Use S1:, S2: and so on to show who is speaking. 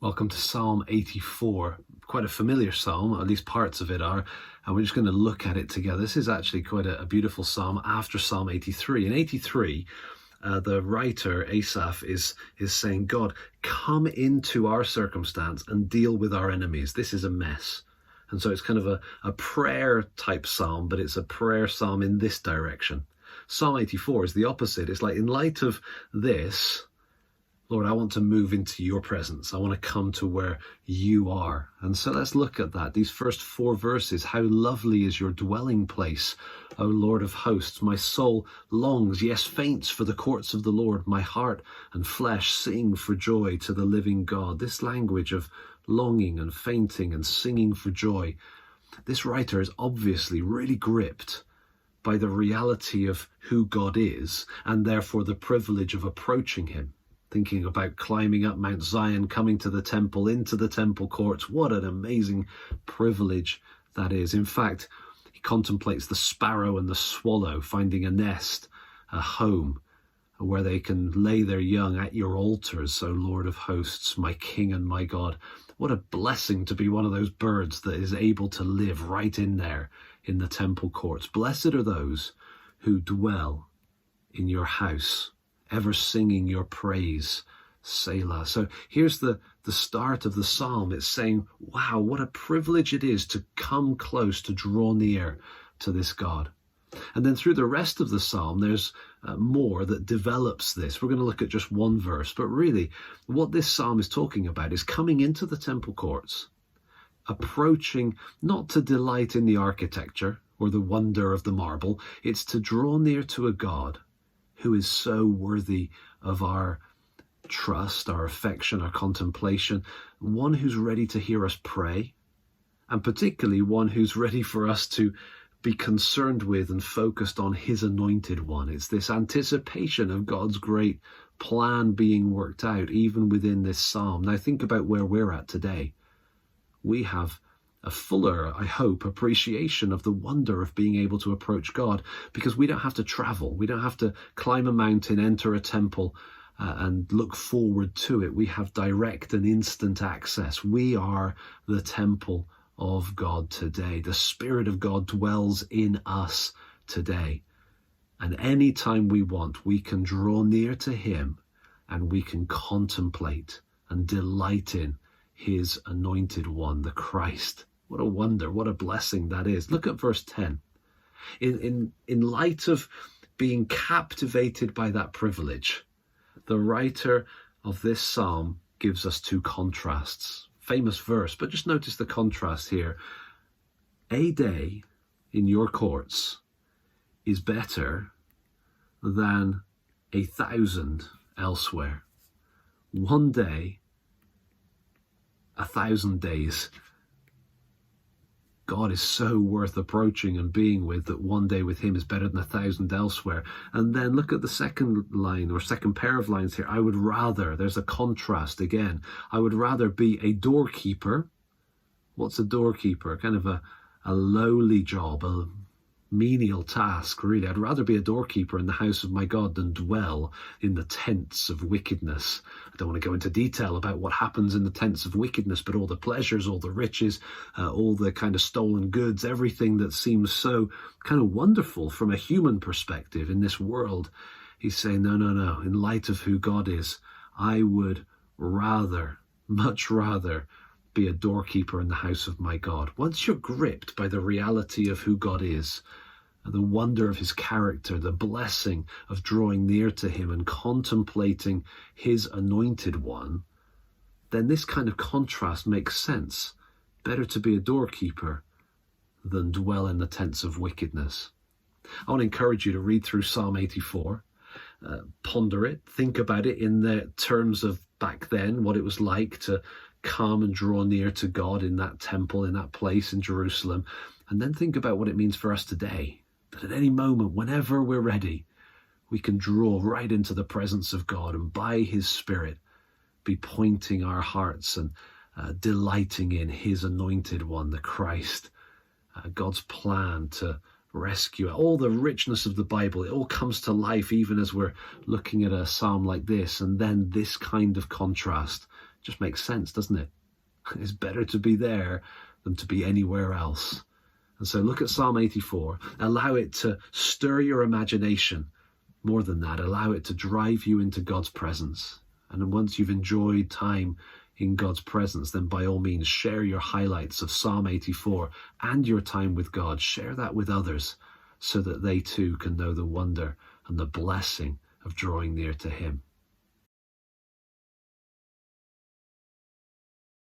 S1: Welcome to Psalm 84, quite a familiar psalm, at least parts of it are, and we're just going to look at it together. This is actually quite a beautiful psalm after Psalm 83. In 83, the writer, Asaph, is saying, God, come into our circumstance and deal with our enemies. This is a mess. And so it's kind of a prayer type psalm, but it's a prayer psalm in this direction. Psalm 84 is the opposite. It's like, in light of this, Lord, I want to move into your presence. I want to come to where you are. And so let's look at that. These first 4 verses. How lovely is your dwelling place, O Lord of hosts. My soul longs, yes, faints for the courts of the Lord. My heart and flesh sing for joy to the living God. This language of longing and fainting and singing for joy. This writer is obviously really gripped by the reality of who God is, and therefore the privilege of approaching him. Thinking about climbing up Mount Zion, coming to the temple, into the temple courts. What an amazing privilege that is. In fact, he contemplates the sparrow and the swallow finding a nest, a home, where they can lay their young at your altars, O Lord of hosts, my King and my God. What a blessing to be one of those birds that is able to live right in there in the temple courts. Blessed are those who dwell in your house, ever singing your praise, Selah. So here's the start of the psalm. It's saying, wow, what a privilege it is to come close, to draw near to this God. And then through the rest of the psalm, there's more that develops this. We're going to look at just one verse, but really what this psalm is talking about is coming into the temple courts, approaching not to delight in the architecture or the wonder of the marble. It's to draw near to a God who is so worthy of our trust, our affection, our contemplation, one who's ready to hear us pray, and particularly one who's ready for us to be concerned with and focused on his anointed one. It's this anticipation of God's great plan being worked out, even within this psalm. Now think about where we're at today. We have a fuller, I hope, appreciation of the wonder of being able to approach God, because we don't have to travel. We don't have to climb a mountain, enter a temple, and look forward to it. We have direct and instant access. We are the temple of God today. The Spirit of God dwells in us today. And anytime we want, we can draw near to him and we can contemplate and delight in his anointed one, the Christ. What a wonder, what a blessing that is. Look at verse 10. In light of being captivated by that privilege, the writer of this psalm gives us 2 contrasts. Famous verse, but just notice the contrast here. A day in your courts is better than 1,000 elsewhere. One day, 1,000 days. God is so worth approaching and being with that one day with him is better than 1,000 elsewhere. And then look at the second line, or second pair of lines here. I would rather, there's a contrast again. I would rather be a doorkeeper. What's a doorkeeper? Kind of a lowly job, a menial task, really. I'd rather be a doorkeeper in the house of my God than dwell in the tents of wickedness. I don't want to go into detail about what happens in the tents of wickedness, but all the pleasures, all the riches, all the kind of stolen goods, everything that seems so kind of wonderful from a human perspective in this world. He's saying, no. In light of who God is, I would rather, much rather, be a doorkeeper in the house of my God. Once you're gripped by the reality of who God is, and the wonder of his character, the blessing of drawing near to him and contemplating his anointed one, then this kind of contrast makes sense. Better to be a doorkeeper than dwell in the tents of wickedness. I want to encourage you to read through Psalm 84, ponder it, think about it in the terms of back then, what it was like to come and draw near to God in that temple, in that place in Jerusalem, and then think about what it means for us today, that at any moment, whenever we're ready, we can draw right into the presence of God and by his Spirit be pointing our hearts and delighting in his anointed one, the Christ, God's plan to rescue. All the richness of the Bible, it all comes to life even as we're looking at a psalm like this, and then this kind of contrast Just makes sense, doesn't it? It's better to be there than to be anywhere else. And so look at Psalm 84. Allow it to stir your imagination. More than that, allow it to drive you into God's presence. And then once you've enjoyed time in God's presence, then by all means share your highlights of Psalm 84 and your time with God. Share that with others so that they too can know the wonder and the blessing of drawing near to him.